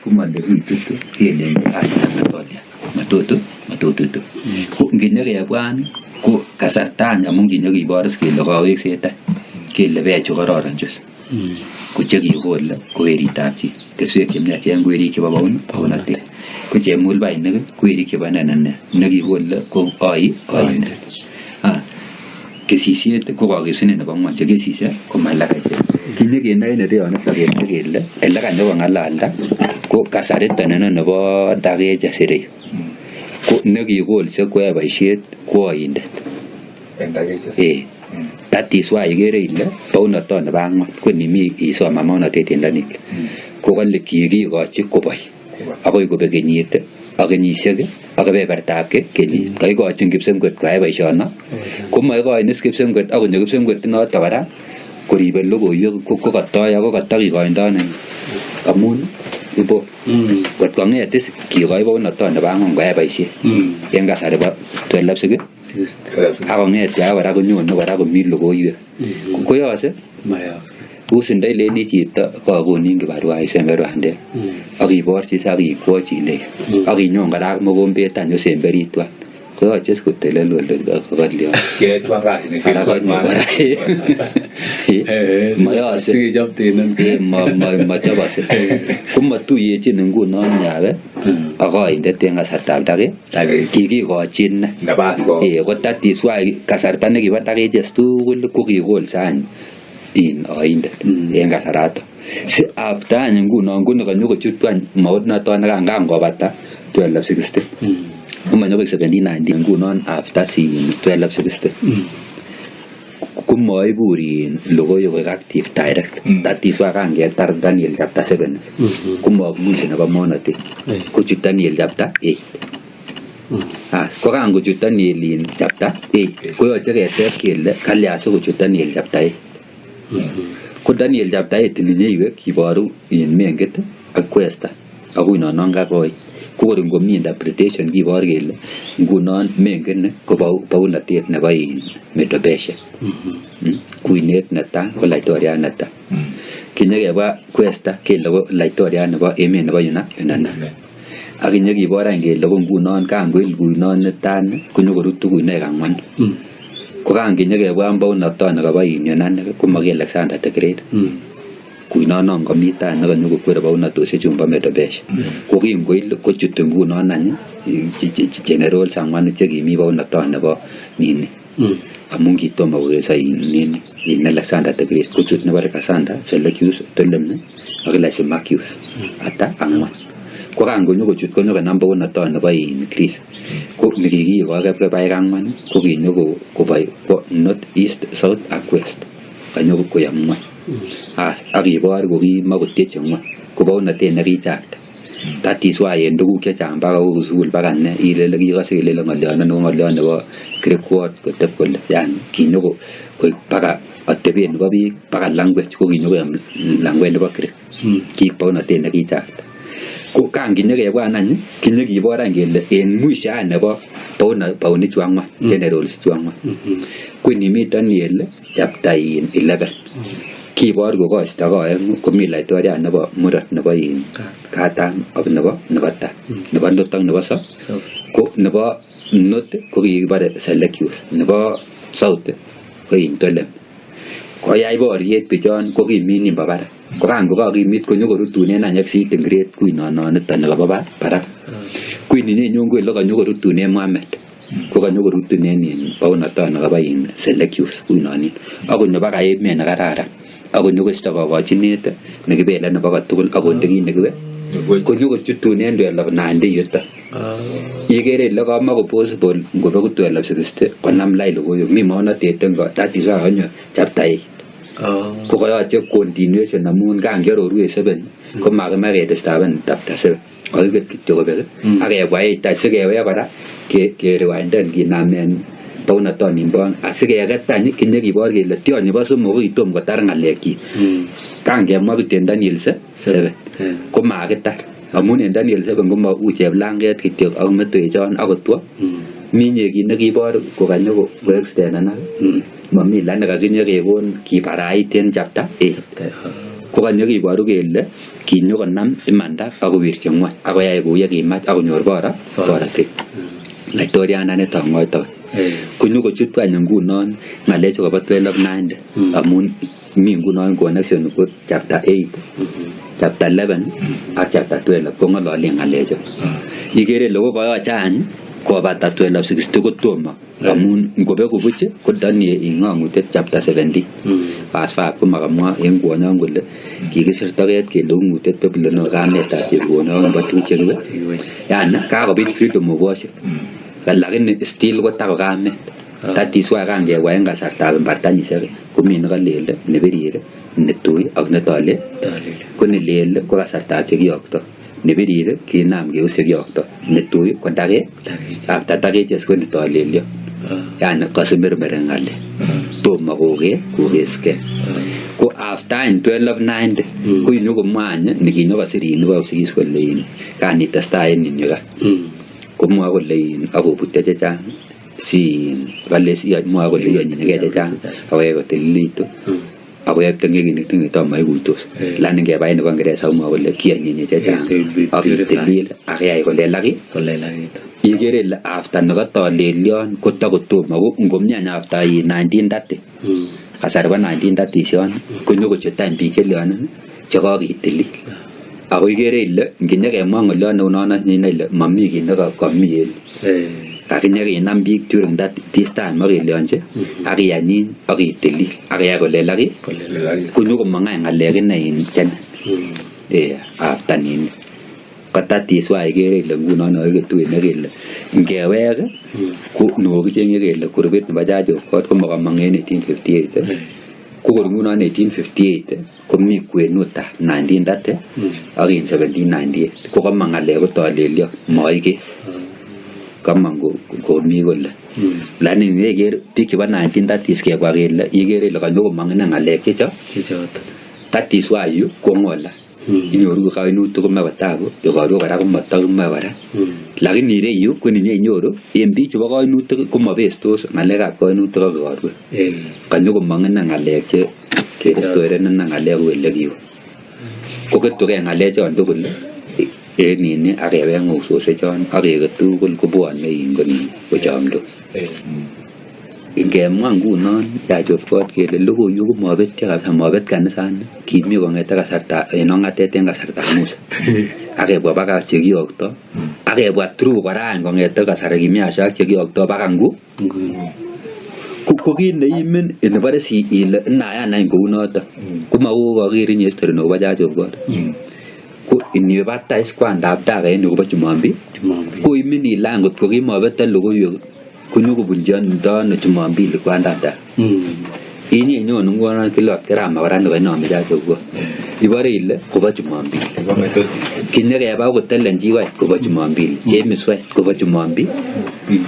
kumalekitutu kele matoto ko nginekebwan ko kasartanya amun kinyekiboris kele kawekset kele bechu kororon chus ko chekikole ko weritab chi keswek chemyachen ko werik chebo baunatet ko chemulbainik ko werik chebo nenene nekikole ko oindet kesisiet ko kakesunet nebo ng'wony chekesisio ko malakache kinyekenai nereyono sakemwa kele ele kanyokong'alalda ko kasariton nebo Dakeja Sirei ko nekikolse koyoe boisiet ko oindet that is why ikere ile baunatot nebo ang'wan ko nimi isom amaunatet en ndani ko kole kikikochi koboi akoi kobek kenyit ak kenyisiek ak kebebertab kenyit kaikochin kipsengwet koyai boisiono ko maikochin kipsengwet ak konyo kipsengwet noto kora koribe logoiwek ko katoi ako katakikoindoi amun ibo kot kong'et kikoi baunatot nebo ang'wan koyai boisiet en kasari bo 1260 ak kong'et kora konyone kora komi logoiwek koyose usindoi leni chito kakonin kibarua isember bandek ak iborchi ak ikwochi ile ak inyon kora mogombet any osemberi tuan koyoche kotelel kole kokolio mayose machobose komatuyechin ngunon yabe ak oindet en kasartab Dakeja kikikochin ko that is why kasarta nekibo Dakeja tugul ko kikolse any oindet en kasarato si after any ngunon ko nekanyokochut any maunoton nekangobata 1260 komanyobek 1790 ngunon after 1260 kumaibur logoiwek active direct that is why kangetar Daniel chapter 7 kumamuche nebo monotet kochut Daniel chapter 8 ko kangochut Daniel chapter 8 koyoche keteb kele kalya sikochut Daniel chapter 8 ko Daniel chapter 8 ninyeiwe kiboru mengit ak questa akoi nonon kakoi ko kor ngomi interpretation kibor kele ngunon mengen ko baunatet nebo Medo-Persia kuinet neta ko laitoriat neta kinyekeba questa kele ko laitoriat nebo emet nebo Yunnan ak kinyekibor any kele ko ngunon kangoil kuinon netan konyokorutu kuinoik ang'wan ko kanginyekebwa baunatot nekabo Yunnan ko maki Alexander the Great kuinonon komitan nekanyokokwere baunatosiek chumbo Medo-Persia ko kingoil kochut ngunon any generals ang'wan chekimi baunatot nebo nini amun kitomo kokeso in Alexander the Great kochut nebo Alexander, Seleucus, Ptolemy ak Lysimachus ata ang'wan ko kangonyokochut konyokonam baunatot nebo Greece ko nikikikoi kebebaik ang'wan ko kinyokobai north, east, south ak west kanyokoyam ng'wan ak ibor ko kimakotieche ng'wan ko baunatet nekichakta that is why en tuguk chechang baka kou sukul baka ne ilele kikose ilele ng'olyon nebo Greek word koteb kole yani kinyoko baka atebet nebo biik baka language ko kinyokoyam language nebo Greek kiik baunatet nekichakta ko kanginyekebwan any kinyekibor any kele en mwisho nebo baunichu ang'wan generals chu ang'wan ko nimi Daniel chapter 11 kibor ko koista koeng komi laitoriat nebo murot nebo katam ak nebo ta nebo not ak nebo so ko nebo not ko kikibare Seleucus nebo south ko Ptolemy koyai boriet bichon ko kimi nimbo barak ko kango kakimit konyokorutunen any ak Sitting Great kuinononiton nebo barak kuininenyon ko ile kanyokorutunen Mohammed ko kanyokorutunen baunatot nekabo Seleucus kuinonin akonyo baka emet nekararan akonyokoisto kokochinet nekibele nebo kotugul akonde kit nekiwe konyokochutunen 1290 yuto ikere ile kamako possible ngobeku 1260 konam lai logoiwek mi maunatet ngo that is why kanyo chapter 8 ko koyoche continuation amun kangiaroru 7 ko makimach ketestaben chapter 7 akiket kityo kobek akebwa 8 asikewe kora kerewinden kinamen baunatot nimbo asikeket any kinyekibor kele tionyi bo somok ko kitom kotar ng'alekyik kangemwa kityo en Daniel 7 ko makitar amun en Daniel 7 ko mau cheplanget kityo ak metoechon akotwo minye kit nekibor kokanyo ko extend mami la nekakinyekekon kibarait en chapter 8 ko kanyo kiboru kele kinyokonam imanda akowirchi ng'wony akoyai kou yekimach akonyor borotet laitoriandanito ng'oito konyokochut any ngunon ng'alechu kobo 1290 amun mi ngunon connection ko chapter 8 chapter 11 ak chapter 12 ko ng'ololi ng'alechu ikere ile kokoyochany kobata 1260 kotomo amun ngobeku buch ko Daniel ing'ong'utiet chapter 17 verse 5 ko makamwa en kwonyon kole kikisir toket kele ung'utiet Babylon kametab chepkonon nebo tuguk chekiwe yani kakobit freedom of worship lakini still kotako kamet that is why kangewa en kasartab mbartanyisiek komi nekalele nebirire netui ak netole ko nelele ko kasartab chekiyokto nebirire kinam keus chekiyokto netui ko dage after dage jes ko netolelyo yani kasimirmere ngale tomo kokeske ko after 1290 ko inyokomwanya nikinyokasirin nebo usigis kole kanitestai en inyoka komwa kole akobutyo chechang si kale si mwa kole yonyinege chechang aweke kotililitu akoyab tengekinik tomo ikuitos lani ngebai nebo Ngeresa komwa kole kiyonyenye chechang akitilil akiyai kolelaki ikere ile after nekatolelion kotakotomo ko ngomnyany after 1930 kasari bo 1930 shon konyokochut any biik chelyonen chekakitilil ako ikere ile nginyekemwa ng'olyon neunono ile mami kii nekamii kakinyekinam biik during this time akelyonje akiyanyin akitilil akiyai kolelaki konyokomong any ng'alek ine in chene after nini kotatiswa ikere ile ngunon akiketuye nekele ngewek ko nokicheng'e kele kurubit nebo Church of God komakamong en 1858 ko kor ngunon 1858 komi kwenutab 1930 ak 1798 ko kamong ng'alek kotolelyo moikes kamong komi kole lakini neker biik chebo 1930s kebwa kele ikere ile kanyokomong ine ng'alek chechoto that is why yu kong'ola inyoru kainutik komoe kotaku ikorwe kora komotokomoe kora lakini ireyu ko ninyenyoru en biik chebo kainutik komobestos ng'alekab kainutik ak ikorwe kanyokomong ine ng'alek che kerestoren ine ng'alek kou elekiu koketukei ng'alechon tugul en nini akewek ng'oksosiek chon akeke tugul kobwone ingoni kochamdos ingemwa ngunon Church of God kele logoiwek komobetyo kabisa mobet kanisani kimi kong'ete kasarta en ong'atet en kasartab Musa akebwa baka chekiyokto akebwa through kora any kong'ete kasari kimi Asha ak chekiyokto baka ko kit neimin nebore si ile inayan any kounoto komau kakerin history nebo Church of God ko iniwe baptize kwandab daga en yuko Chumambi ko imin ile angot ko kimobet logoiwek kunyokobunjiondo Chumambili kwandab daga inye nyon ngwana kila kirama kora nebo inome Church of God ibore ile kobo Chumambili kinyekeba kotelenji wai kobo Chumambili James wai kobo Chumambili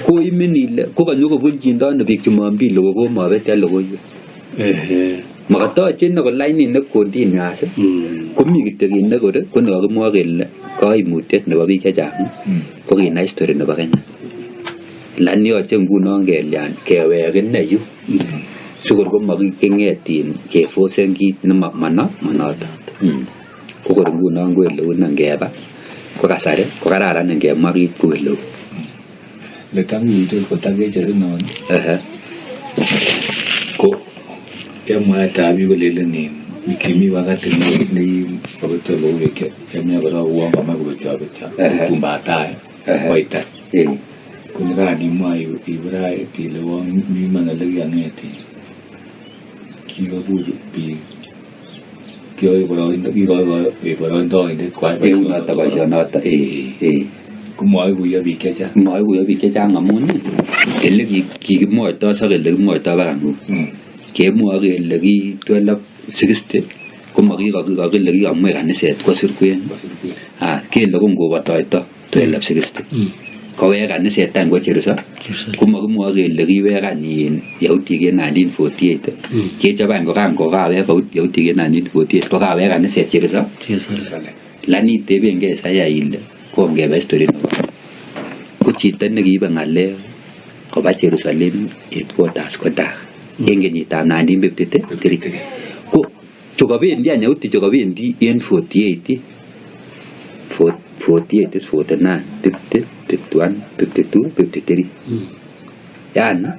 ko imin ile ko kanyokobunjindo biik Chumambili komobet logoiwek makatoche ko line ne continuous komi kityo kit nekore ko nekakimwa kele kaimutiet nebo biik chechang ko kinai history nebo Kenya lani yoche ngunon kelyan kewek ine yu sikor komaking'etin kefosen kit nemanoto ko kor ngunon ko eleu ngeba ko kasari ko kararan ngemwa kit ko eleu letanguitos kotakecheru non ko emwaetab biik kolelen kimi wakati nekikobetyo logoiwek chemia kora uon kamach kobetyo tumbatai koita ko nekanimwa ibrait ile uon mi iman olekiyang'eti kikobur biik kikoi boroindoindet eunoto boisionoto komaikuyo biik chechang amun ele kikimwoito sak ele kimwoito baka nguni kemwoe kele ki 1260 komakikakile kikamwe kaniset kosir kwen kele ko ngobotoito 1260 kowek kaniset any ko Jerusalem komakimwoe kele kiwek any yautik en 1948 kechob any kokawek yautik en 1948 kokawek kaniset Jerusalem lani tebengei Isaya ile kongebe history nebo ko chito nekiibe ng'alek koba Jerusalem headquarters ko Daga en kenyitab 1953 ko chukabendi anyauti chukabendi en 48 48 is 49 50 51 52 53 yani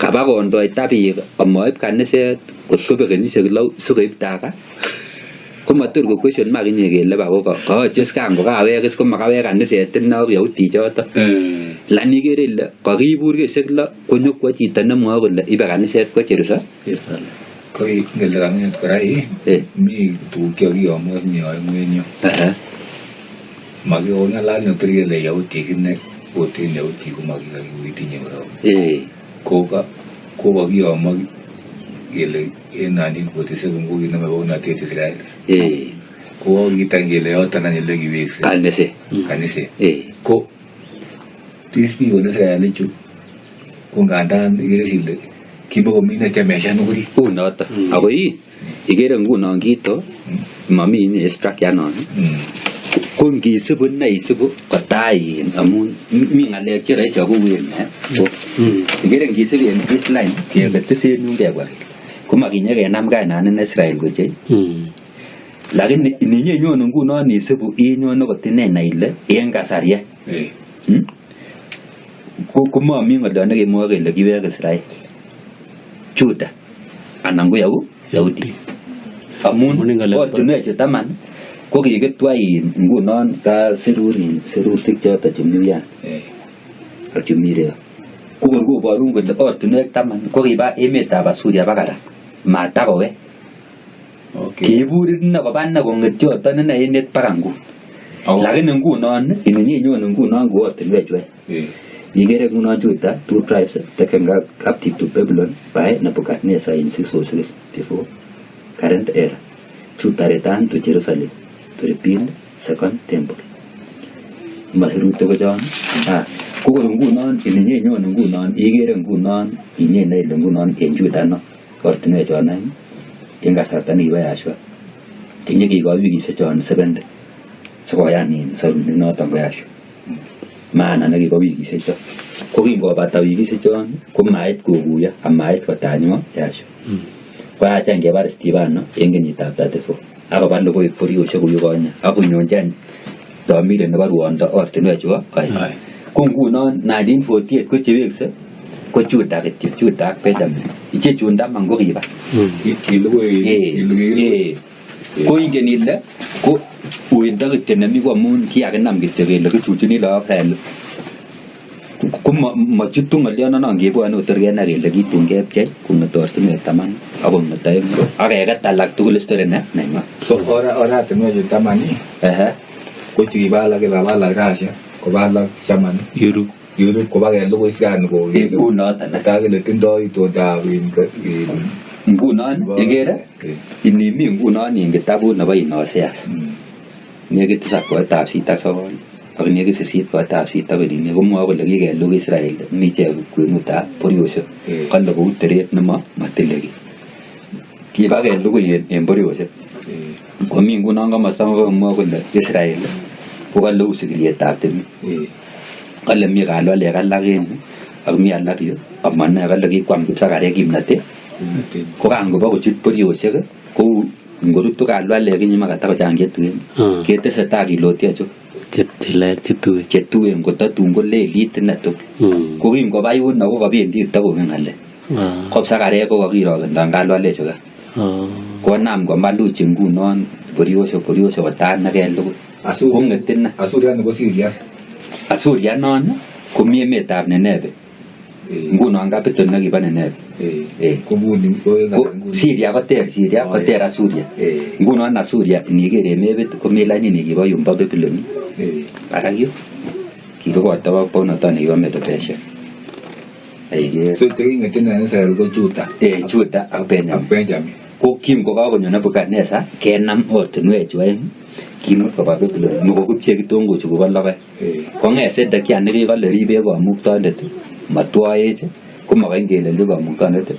kaba kondoita biik amoib kaniset kotko bekenishek loo sikoib taka komator ko question mark inye kele bako kaoches kango kawekis komakawek kaniset inok yauti choto lani kere ile kakibur keshek lo konyokwo chito nemwoe kole ibe kaniset ko Jerusalem koi ngele kanget kora mi tuguk chekakiyomwo sinye aeng'u makikong'alal notor kele yautik ine oten yautik komakikakiwitinye kora kokakiyomo kele en 1947 kokinome bounatet Israel kokakitany kele yoton any ele kiwekse kaniset ko these people Israel ichu ko ngandan ikere ile kimakomi nechameshan orit unoto ako ikere ngunon kito mami inye structure non ko ngisibu neisibu kotai amun mi ng'alek che rahisi akouwen ikere ngisibu en this line keketisen yun kebwa komakinye kenam kainan Israel kochei lakini ninyenyone ngunon isibu inyone kotinena ile en kasaria komami ng'olyo nekemwoe kele kiwek Israel Juda anan ko Yahudi amun ortinwechu taman ko kikitwa ngunon ka sirutik choto chemiyan ak chemire kokor koborun kole ortinwek taman ko kiba emetab Asuria bakara matakowe kiburin koba ine kong'etyoton ine emet baka nguni lakini ngunon ininyenyone ngunon ko ortinwechu ikere ngunon Juda 2 tribes taken captive to Babylon by Nebuchadnezzar in 606 before current era. Judah returned to Jerusalem to rebuild second temple. Masirute ko chon kokor ngunon ininyenyone ngunon ikere ngunon inyene ile ngunon en Juda no ortinwek chon aeng en kasarta nekibo Yahshua tinye kikoi wikishek chon 70 sikoyan sorunet noton ko Yahshua maana nekibo wikishek chon ko kingobata wikishek chon komait kokuyo amait kotanywa Yahshua koyacha ngebar Stefano en kenyitab 34 akoba logoi borioshek kuyu konye akonyonji any domire nebo ruondo ortinwek chubo kai ko ngunon 1948 ko chewekse ko Juda kityo Juda ak Benjamin ichechun taman ko kiba ko ingen ile ko uindo kityo nemi ko amun kiakinam kityo kele kichuchuni lagok Israel ko machutu ng'olyonon ngebwone kotor kenai kele kitun kepchei kong'et ortinwek taman akong'et aeng ak keket alak tugul story nenywa oratinwechu taman ko chukiba alak kiba alak Russia koba alak Germany Europe koba kelugui Israel unoton kele tindoi itondab ngunon ikere inimi ngunon en kitabut nebo Hoseas nekit 7:9 ak nekit 8:8 komwoe kole kikelug Israel mi ichek kwenutab borioshek kale kou teret nematileki kiba kelugui en borioshek komi ngunon komosta komwoe kole Israel ko kaleu sigirietab timin kale mi kalwalek alak en ak mi alak yu amane kale kikwam kipsakarek kimnatet ko kangoba kochut borioshek kou ngorutu kalwalek kinyima katakochang chetuen ketesetai kilotyechu chetuen kotatun ko lelit netuk ko kingoba yuno ko kabendi takomi ng'alek ko kipsakarek ko kakirokendo kalwalechu ka konam komaluchi ngunon borioshek kotan nekelugui kong'et ine Asuria nebo Syria Asuria non komi emetab Nineve ngunon capital nekibo Nineve Syria koter Asuria ngunon Asuria iniker emebet komi lainit nekibo yumbo Babylon barak yu kirukoto bounoton nekibo Medo-Persia so cheking'et ine Israel ko Juda ak Benjamin ko kingokakonyo Nebuchadnezzar kenam ortinwechu aeng kimut koba Babylon nyokokipchei kitongochu kobo logoek kong'et Sedekia nekikole ribech kamuktondet matwoech komakany keleli kamuktondet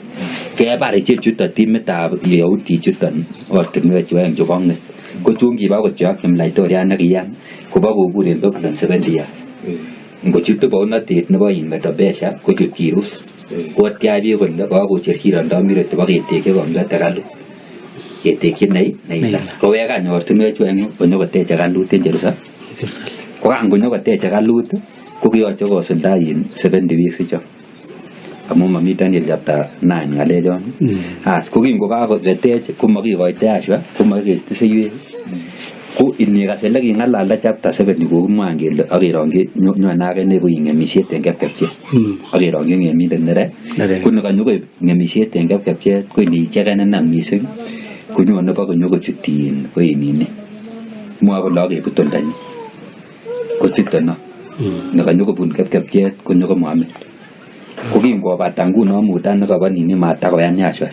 kebar ichechuton timitab Yahudi chuton ortinwechu aeng chu kong'et ko chun kiba kotyok Laitoriat nekiyan koba kobur en Babylon 70 years ngochutu bounotet nebo Medo-Persia kochut Kirus kotyach biik kole kakocher kirondo miret nebo ketekyi komlet hekalu ketekyi nei kowek any ortinwek chu eng konyokoteche kalut en Jerusalem ko kan konyokoteche kalut ko kiyoche kosulda 70 weeks icho amu mami Daniel chapter 9 ngalechon as ko kin kokakotech ko makikoite Ashwa ko makikesti seiwek ko inikas ele kingalalda chapter 7 kokimwa kele akerongyi nywanake nebo ngemisiet en kepkepchet akerongyi ngemindet nere ko nekanyokoib ngemisiet en kepkepchet ko inicheken inam mising konyone bo konyokochutin ko inini mwa kole akebut oldanyi ko chutono nekanyokobun kepkepchet konyokomwame ko kingobata nguno muta nekabo nini matakoyan Ashwa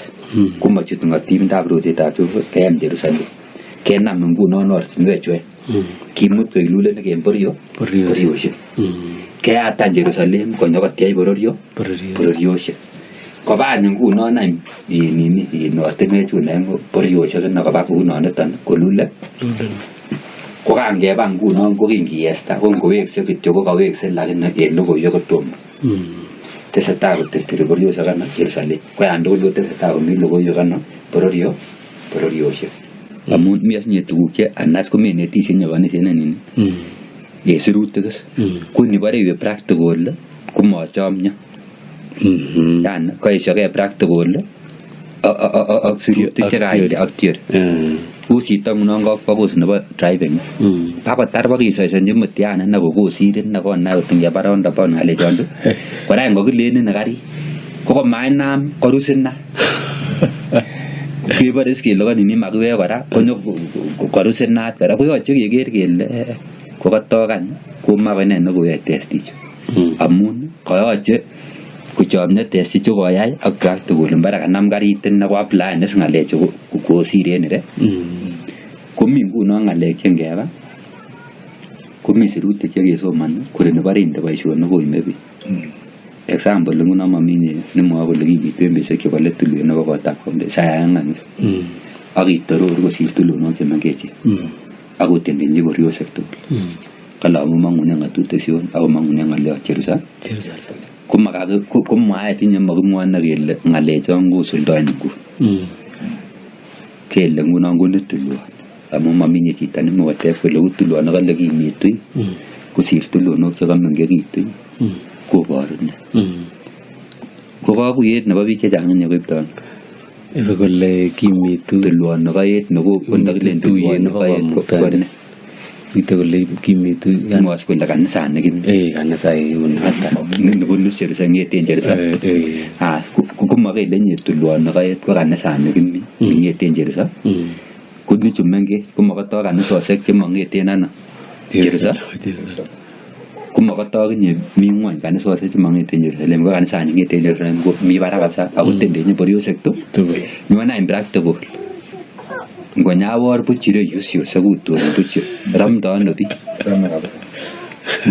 komachut ngatimindab rotetab keem Jerusalem kenam ngunon ortinwek chwe kimut koik lulenik en bororiosiek keyatan Jerusalem konyokotiach bororiosiek kobany ngunon any in ortinwek chun en bororiosiek nekoba kounoniton kolule ko kangeba ngunon ko kingiesta ko ngowekse kityo ko kawekse lakini en logoiwek kotomo tesetai koterteri bororiosiek ana Jerusalem ko yan tugul kotesetai komi logoiwek ana bororiosiek amun mi asinye tuguk che anas komenetisie nyokonisien nini sirutik ko nibore iwe practical komachomyo yani koesyoke practical ak sirutik chekaide ak theory ku chito ngunon kakwo course nebo driving bakotar bakisoisenchi mtihani nekokosirin nekonai kotinye baroundabouts ngalechon kora ngokilenin karit ko komainam korusina kebore kele kanini makiwek kora konyo korusenat kora koyoche keker kele kokatokan komakoi ne nekoyai test ichu amun koyoche kochomyo test ichu koyai ak practical mbara kanam karit neko apply nes ngalechu kosir en ire komi nguno ngalek chengeba komi sirutik chekesoman kole nebore inde boisionik koime biik example nguno mami nemwoe kole kibitu en betusiek chebo let tulwet nebo kotab sayang'an akitoror kosir tulonok chemengechen akotendenchi bororiosiek tugul kale amu mang'une ng'atutik sion ako mang'une ng'olyot Jerusalem komwae tinye makimwoe kele ng'alechon kosuldoen nguni kele ngunon koni tulwot amu maminye chito nemokoteb kole u tulwot nekale kimitui kosir tulonok chekamengekitu koboru ne ko kakuyet nebo biik chechang nyekoibton ibe kole kimitu tulwot nekaet nekokilen tuyet nekaet ko ne ite kole kimitu mwas kole kanisani kimi kanisa yun hata nebunu Jerusalem ngeten Jerusalem komakele nye tulwot nekaet ko kanisani kimi ngeten Jerusalem ko nichu mengech komakatoi kanisosiek chemangeten ano Jerusalem komakatoi kinye mi ngwony kanisosiek chemangeten Jerusalem ko kanisani ngeten Jerusalem ko mi barak kabisa ako tendenye bororiosiek tugul nyona in practical ngonyawor buch ireyu sekuton buch ramdo ano biik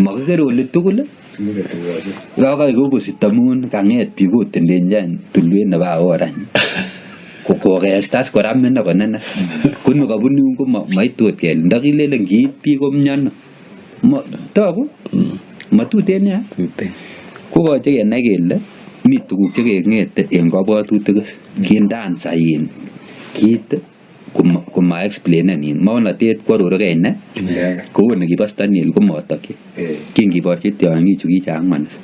makikere ole tugul kakai kobosit amun kang'et biik kotendenyan tulwet nebo aorany kokestas kora mene konene konu kabunu ko maitot kele ndakilele ngiit biik komyono togu matuten ya kokoche kenai kele mi tuguk chekeng'ete en kabwatutik kindansa in kiit koma explainen maonatet kwarorokei ne kou nekibo Daniel komotokyi kingiborchi tiong'ichu kichang manis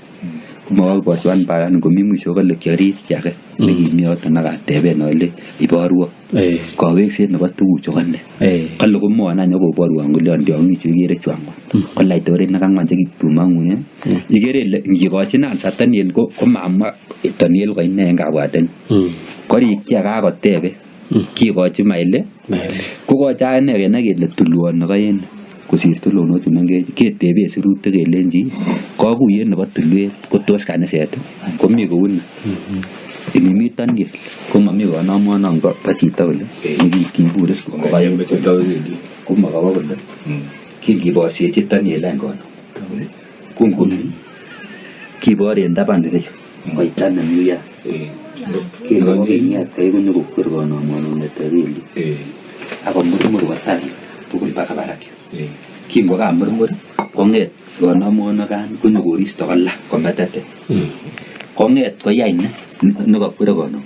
komakiborchwan baran komi mwisho kole kiarich age nekimi yoton akateben ale iborwo kawekset nebo tuguchu kone kale komwon any akoborwon kole tiong'ichu ikere chwangwan ko laitoriat nekangwan chekitumang'u ikere ile ngikochin ansa Daniel komamwa Daniel koine en kabwaten korikyi akakotebe kikochi maile kokocha ane kenai kele tulwot nekaen kosir tulonok chemengech ketebe sirutik kelenji kakuyet nebo tulwet kotos kaniset komi kouni inimi Daniel komami kanamwonon bo chito kole nekikibure komakaba kole kingiborsiechi Daniel any kono kungumi kibor en taban ireyu koita nemi ya keng'et kai konyokokwer kanamwononet akomurmur kotar tugul baka barak kingokamurmur kong'et kanamwonokan konyokoristo kolak kometete kong'et koyai ne nekakwere kanam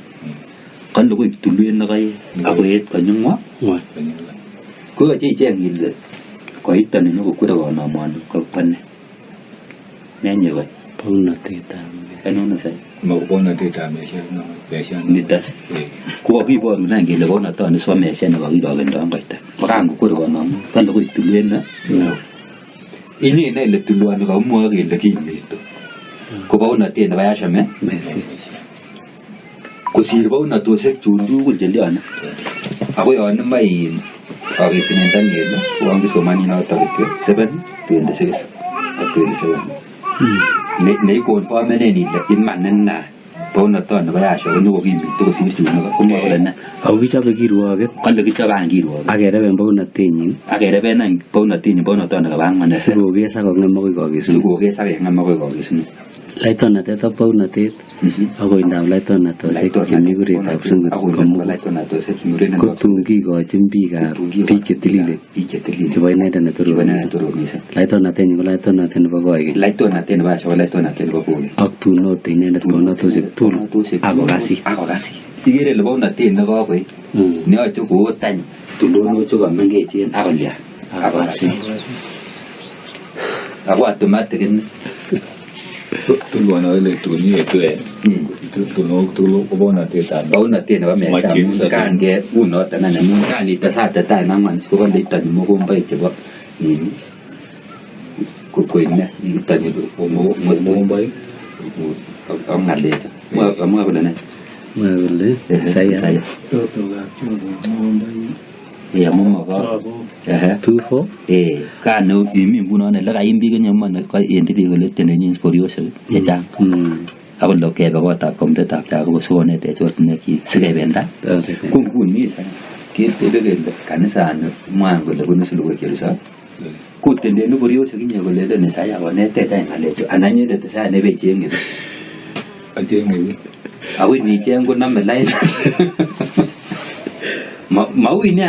kan lugui tuluen na kai akoet kanyungwa ko chi cheng ile ko itani no ko ko na man ko kan ne nye ba pauna teta ano na sai mo ko na teta me sha ni das ko ki bo na ngile ko na to ni so me sha na ba ki ba ganda ngai ta kan ko ko na kan lugui tuluen na ini ne le tuluan ko mo ge le ki ni to ko ba na te na ba ya sha me Messi ko si ba na to se chu du ko je lian ako yo na mai okay tinentan ni na uang di somani na ta ke 7 26 27 ne ko pa me ne ni le in man nan na po na to na ba ya sha no ko gi to si chu na ko mo le na au ki chabe ki ruwa ke kan le ki cha bang gi ro agere ben pauna tenyin agere be na po na ti ni po na to na bang man se sugo ke sa ko ngam ko ke su ko ke sa ke ngam ko ke su laito na teta pauna tet ako indam laito na to se kimi guri ta sungut ako ko laito na to se kimi guri na ko tungi ko chimbi ka pike tilile chibai na na to ro laito na ten ko laito na ten ba ko ai laito na ten ba so laito na ten ba ko ak tu no te ne na ko na to se tu ako gasi igere le ba na ten na ba ko ne a chu ko tan tu do no chu ga menge chen ako ya ako gasi ako automatic tuluan le tu ni e tu tu lo ko bona te ta ba na te na ba me sa mu kan ge uno ta na mu kan ni ta sa ta ta na man ko le ta ni mo ko ba che ba ni ko ko ni ni ta ni ko mo ba ang ngale ta mo ba na ma le saya ya mo ba tu fo ka no i mi bu no ne la ga imbi ga nyama na ka enti bi le te ne ni sporioso ya cha abon lo ke ba ko ta kom te ta cha ko so ne te chot ne ki se ge ben da kun ni sa ki te de le kan sa no ma ko le kun su lo ke sa ku te ne no sporioso ki ne ko le ne sa ya ko ne te ta ngale jo ananye de te sa ne be jeng ni a jeng ni awi ni jeng ko na me lai ma wi ne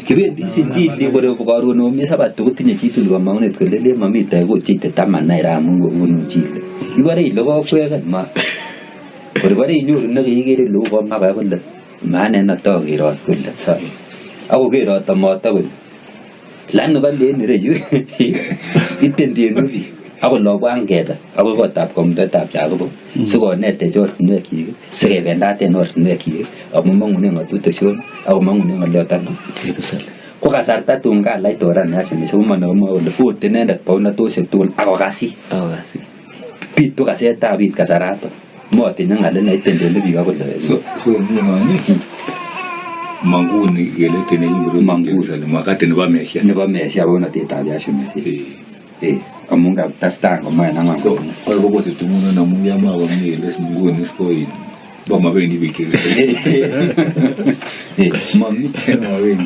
kibien di sinji di bodo ko ru no mi sabat to tinye chi tu lo ma ne ko le ma mi ta ko chi te ta ma na ra mu ngo nu chi le i bare lo ko kwe ga ma ko bare yu na gi ge lo ko ma ba ko le ma ne na to gi ro ko le sa a ko ge ro ta ma ta ko lan no ba le ni re yu iten di no bi a ko lo ba ang ge da a ko tap kom ta tap cha ko su ko ne te jor ne ki se ge ben da te no ne ki a mo mo ne ngo tu te shon a mo mo ne ngo le ta ko ka sarta tunga lai to ran ya se mi su mo no mo le pu te ne da pa na to se tu a ko gasi pito ka se ta bit ka sarato mo te nga le ne te de le bi ga ko le so ni ma ni mangu ni ge le te ne ni mangu sa le ma ka te ne ba me sha bo na te ta ya se me among ka tasta ko ma na nga so ko ko te tu na mu ya ma ko ni le mu ni ko in ba ma be ni bi ke mami ma be ni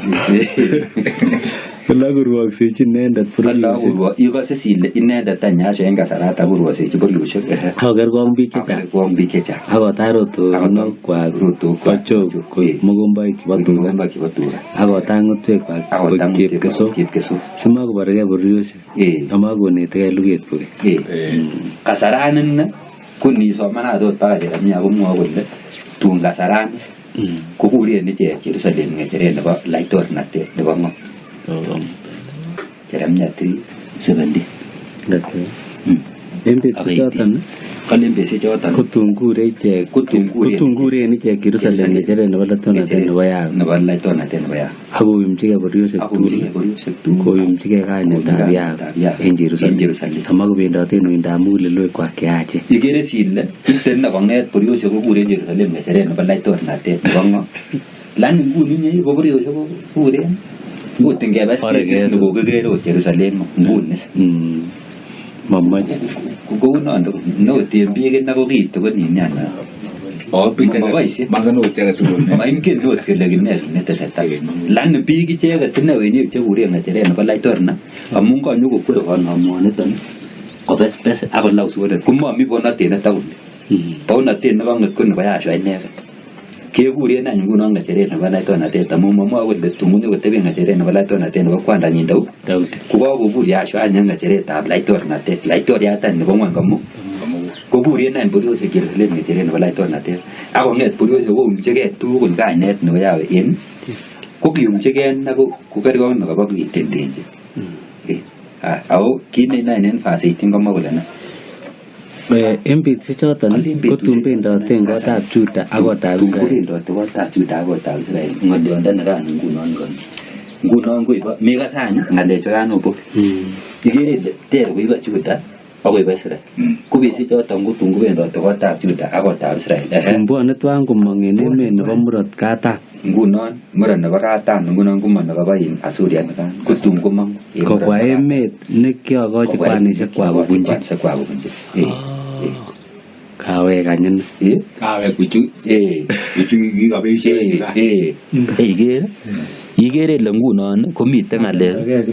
la gurwa se chin ne da Allah urwa iga se sile inne da tanya she nga sarata urwa se ci burlu she agar ko ambi ke ta ko ambi ke ta ago taro to no kwa ruto kwa cho ko mogomba ki batunga ki batura ago tango te kwa ago tango ke keso sima ko barga buryo se amago ne te luget puge kasaranan kunni so mana do ta de mi ago mo ago le tun kasaran ko kuri ne je Jerusalem ne tere ba laitor na te de ba mo Jaramnya tri sebendi. Betul. Empe sejautan. Kalau empe sejautan. Kutunggu ni cek Jerusalem ni jadi nawalah tu nanti nawaya. Nawalah itu nanti nawaya. Aku imciga beriu sektu. Aku imciga kaya ni tabia. En Jerusalem. Sama aku benda tu nu indamu lelu kuat kaya aje. Jika sila, kita nak banget beriu sektu kure Jerusalem ni jadi nawalah itu nanti nawang. Lain guni ni aku beriu sektu kure. Tinggal bas kita semua gegero Jerusalem bunes. Mama. Kuku no tiempi que nago gitu kan ini ana. Oh, bisa mangga no cega tu. Main ke no ke lagi ne te seta. Lan pi ki cega tena ini ce uri na tere na balai torna. Amun ko nyugo ko ko na mo ne tan. Ko bes aba lau suwe kuma mi bona te na tau. Pau na te na bang ko na ya shai ne. Ke uri na nyugo na tere na balai torna te tamu mama wa de tumu ne te na tere na balai torna te no kwanda ni dau. Ku ba ku uri ya shai na tere ta balai torna te balai tor ya tan no ngwan kamu. ko kurien en boriosyek chele ng'echeret nebo laitornatet ak kong'et boriosyek koumchigei tugul kainet nebo Yahweh en ko kiumchigei ko kergong nekobo kitendenji ako kit neinoe en verse 18 komwa kole en betusiek choton kotun bendote en kotab Juda ak kotab Israel. Bendote kotab Juda ak kotab Israel ng'olyondoni kan ngunon koibo mekase any ng'alechu kan obok ikere ile ter koibo Juda ak koibo Israel ko betusiek choton kotun kobendote kotab Juda ak kotab Israel. Bwone twan komong en emet nebo murot katam ngunon murot nebo katam ngunon komong nekobo Asuria kotun komong kobwa emet nekiokochi kwanisiek kwak kobunji kawek anyun kawek bichu kikaboisien ikere ile ngunon komiten ng'alek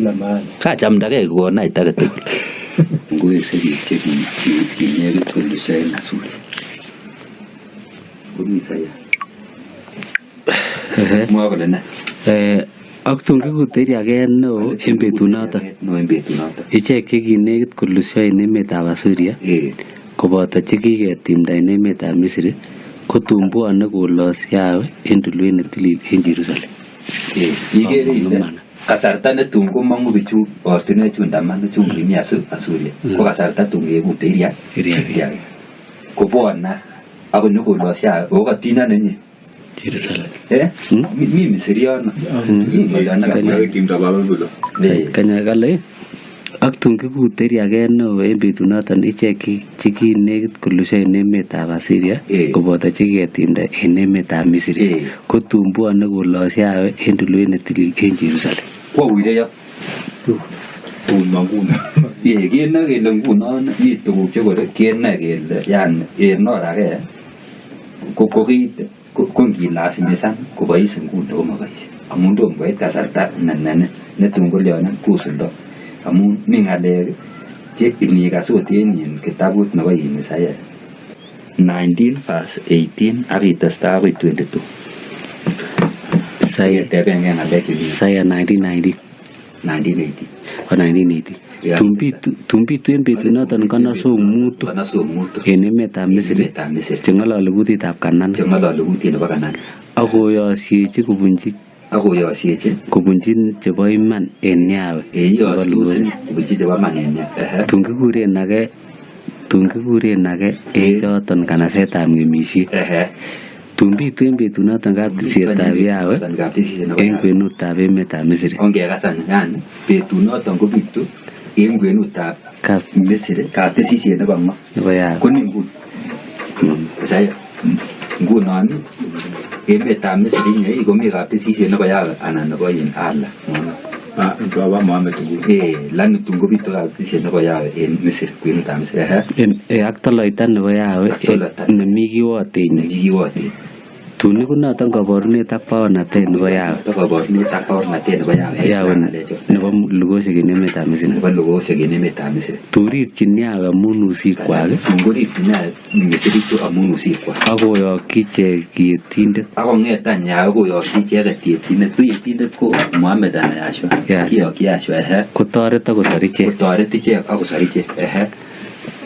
kachamdagei konait age tugul ngowekse biik chekinekit kolusyo en Asuria komi saya mwa kole ne ak tun kikuteri age neo en betunoton ichek chekinekit kolusyo en emetab Asuria koboto chekiketimda en emetab Misri kotun bwone kolos Yahweh en tulwet netilil en Jerusalem. Ikere ile kasarta netun komong'u bichu ortinwek chun taman chun kimi Asuria ko kasarta tun kekute Iria kobwone ako nyokolos Yahweh ako katinda nenyin Jerusalem mi Misri yono kanya kale ak tun kikuteri age neo en betunoton ichek chekinekit kolusyo en emetab Asuria koboto chekiketimda en emetab Misri kotun bwone kolos Yahweh en tulwet netilil en Jerusalem. Kwouireyo tun manguna kenoe kele ngunon mi tuguk chekore kenoe kele yani en or age ko kiit ko ngilasimishan kobois nguni komobois amun tom koit kasarta netun kolyonen kusuldo amun mi ng'alek che inikas ot en kitabut nebo Isaya 19 verse 18 ak itesta akoi 22 tebenge ng'alek Isaya 1980 tumbitu en betunoton kanasok mutu en emetab Misri cheng'ololi kutitab Kanaan akoyosiechi kobunji chebo iman en Yahweh tun kikuren age en choton kanasetab ng'emisiet tumbitu en betunoton kaptisietab Yahweh en kwenutab emetab Misri. Ongekasan yani betunoton kobitu en kwenutab Misri kaptisisiet nebo ng'o Yahweh ko ni ngunon emetab Misri nyei komi kaptisisiet nebo Yahweh anan nebo Allah baba Mohamed lani tun kobitu kaptisisiet nebo Yahweh en Misri kwenutab Misri ak toloita nebo Yahweh nemi kiwotenyin tuni konoton kaborunet ak baornatet nebo Yahweh nebo lugosiek en emetab Misri turirchin Yahweh amun usikwak akoyokyi ichek yetindet akong'et any Yahweh koyokyi icheket yetindet ko yetindet ko Mohamed anan Yahshua kiyokyi Yahshua kotoret akosor ichek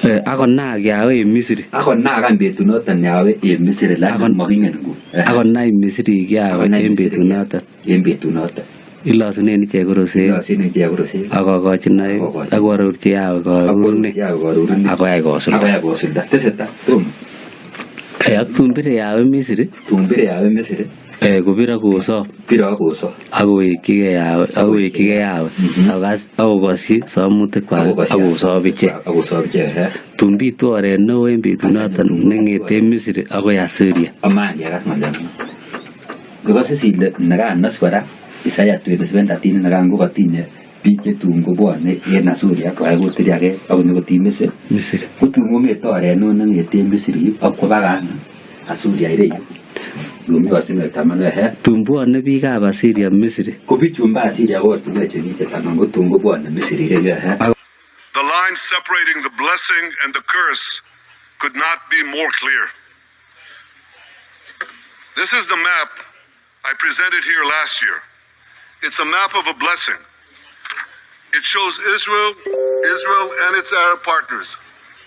akonaak Yahweh en Misri akonaak any betunoton Yahweh en Misri lakini mokingen nguni akonai Misri Yahweh en betunoton ilosunen ichek koroset akokochin akoarorchi Yahweh karorunet akoyai kosulda tesetai ak tun bire Yahweh Misri kobir akosop akowekyigei Yahweh akokosyi somutik kwak akosop ichek tun bitu oret neo en betunoton neng'ete Misri akoi Asuria. Ikose sile nekanas kora Isaya 27:13 nekan kokatinye biik chetun kobwone en Asuria koyai kutiri age akonyokotiny Misri kotun komete oret neo neng'ete Misri akwo baka Asuria ireyu tun bwone biikab Asuria Misri ko bichun ba Asuria ko ortinwek chemi chetaman kotun kobwone Misri ireyu. The line separating the blessing and the curse could not be more clear. This is the map I presented here last year. It's a map of a blessing. It shows Israel and its Arab partners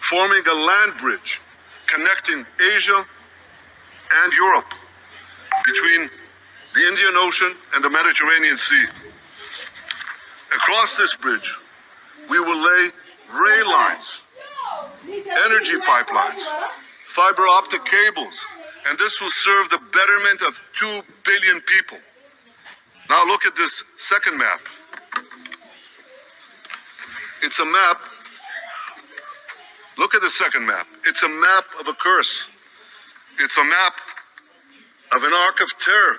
forming a land bridge connecting Asia and Europe between the Indian Ocean and the Mediterranean Sea. Across this bridge, we will lay rail lines, energy pipelines, fiber optic cables, and this will serve the betterment of 2 billion people. Now look at this second map. It's a map. Look at the second map. It's a map of a curse. It's a map of an arc of terror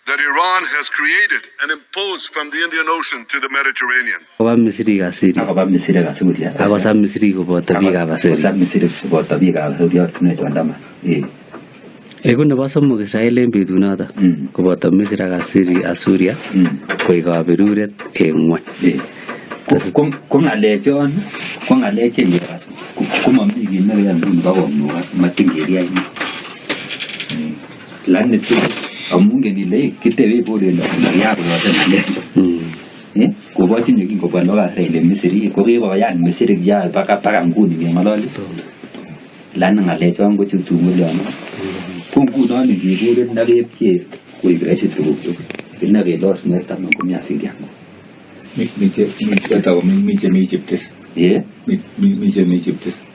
that Iran has created and imposed from the Indian Ocean to the Mediterranean. Ego nebo somok Israel en betunoto koboto Misri ak Asuria koik kaberuret en ng'wony. Ko ng'alechon ko ng'alek chekekas komami kiy nekeyamdun bakong'uat matingeriai lakini tu amun ngen ile kitebe borelo yabuyote ng'alecho kobochin yekin kobwa lokas ile Misri ko kikoyan Misri ya baka nguni ngeng'ololi lakini ng'alechon ko chutu ngolyono ko ngunon kikuren nakepche koik rahisi tuguk tugul nekelos netaman komi Asiria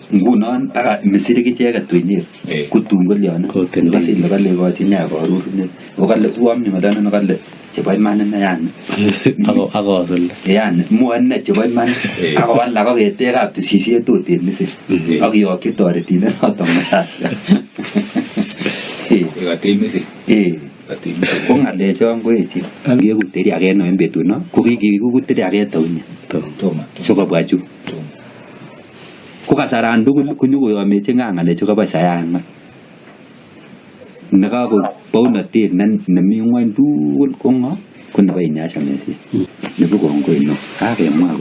ngunon aka Misri kicheket twenyeer kutun kolyono kasile kale kochin ya karurunet okale uamni madana kale chebo iman yani akosulda yani muone chebo iman akowal akoketekab tisisiet tot en Misri akiyokyi toretindet noton Malaysia ko ng'alechon koechen kekuteri ake no en betuno ko kikikuteri ake taunye sikobwa chu ko kasaran tugul konyokoyomeche ng'alechu kobo sayang'at nekabo bounotet nemi ng'wony tugul ko ng'o ko nebo Inyasha Mesia nebo kongoi no kakemwa